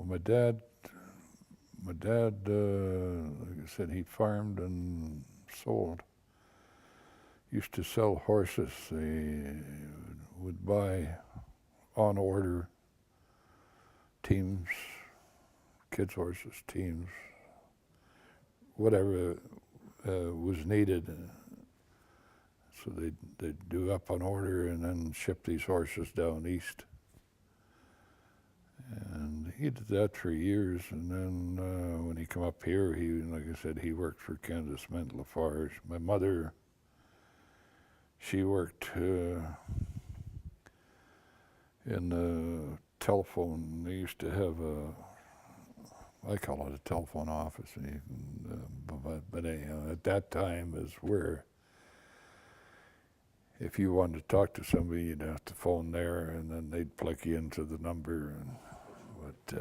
my dad, like I said, he farmed and sold. Used to sell horses. They would buy on order teams, kids' horses, teams, whatever was needed. So they'd do up on order and then ship these horses down east. And he did that for years. And then when he come up here, like I said, he worked for Canada Cement Lafarge. My mother, she worked in the telephone. They used to have I call it a telephone office. But at that time is where if you wanted to talk to somebody, you'd have to phone there, and then they'd plug you into the number. But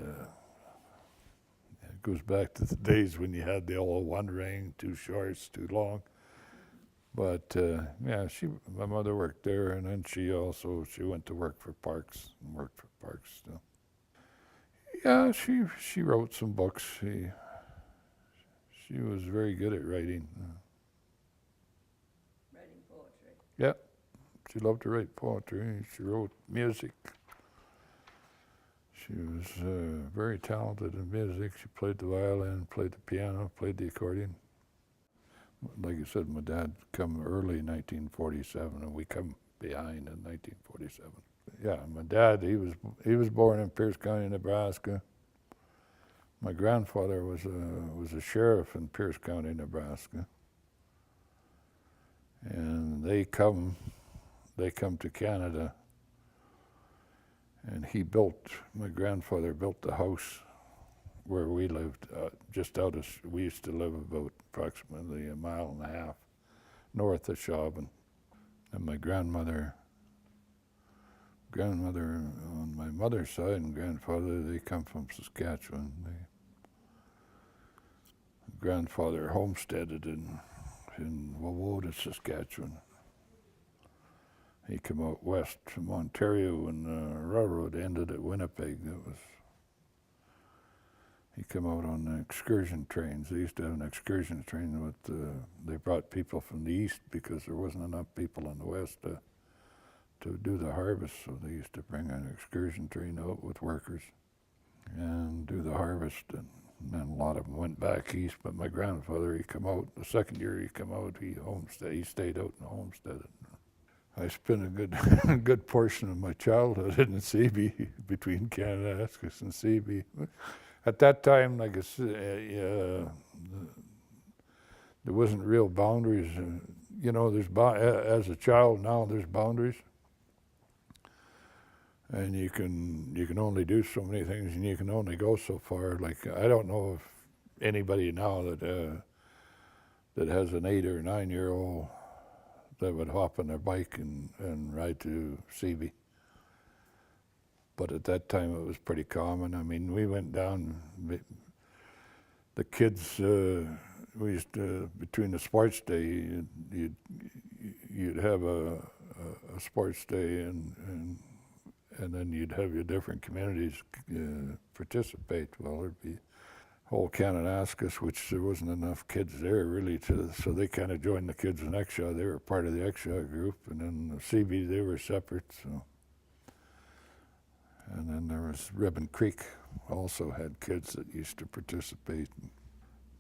it goes back to the days when you had the old one ring, too short, too long. But yeah, my mother worked there, and then she went to work for Parks and worked for Parks still. Yeah, she wrote some books. She was very good at writing. Writing poetry. Yeah, she loved to write poetry. She wrote music. She was very talented in music. She played the violin, played the piano, played the accordion. Like I said, my dad come early 1947, and we come behind in 1947. Yeah, my dad, he was born in Pierce County, Nebraska. My grandfather was a sheriff in Pierce County, Nebraska. And they come to Canada, and my grandfather built the house where we lived, we used to live about approximately a mile and a half north of Chauvin. And my grandmother on my mother's side and grandfather, they come from Saskatchewan. Grandfather homesteaded in Wawota, Saskatchewan. He came out west from Ontario when the railroad ended at Winnipeg. He came out on the excursion trains. They used to have an excursion train with, they brought people from the east because there wasn't enough people in the west to do the harvest, so they used to bring an excursion train out with workers and do the harvest, and then a lot of them went back east. But my grandfather, he come out, the second year he come out, he stayed out in the homestead. I spent a good portion of my childhood in Seabee, between Kananaskis and Seabee. At that time, like I said, there wasn't real boundaries. As a child now, there's boundaries, and you can only do so many things, and you can only go so far. Like, I don't know if anybody now that has an 8 or 9 year old that would hop on their bike and ride to Seabee. But at that time, it was pretty common. I mean, we went down, the kids, we used to, between the sports day, you'd have a sports day, and then you'd have your different communities participate. Well, there'd be whole Kananaskis, which there wasn't enough kids there really so they kind of joined the kids in Exshaw. They were part of the Exshaw group, and then the CB, they were separate. So. And then there was Ribbon Creek, also had kids that used to participate.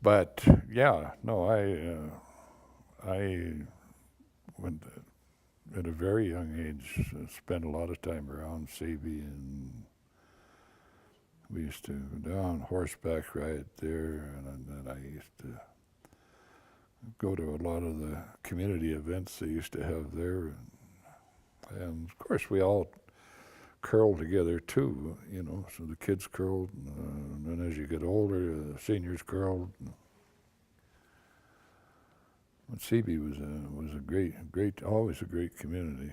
But yeah, no, I went at a very young age, spent a lot of time around CB, and we used to go down horseback ride there, and then I used to go to a lot of the community events they used to have there. And of course we all curled together too, so the kids curled, and then as you get older, the seniors curled. But CB was a great, always a great community.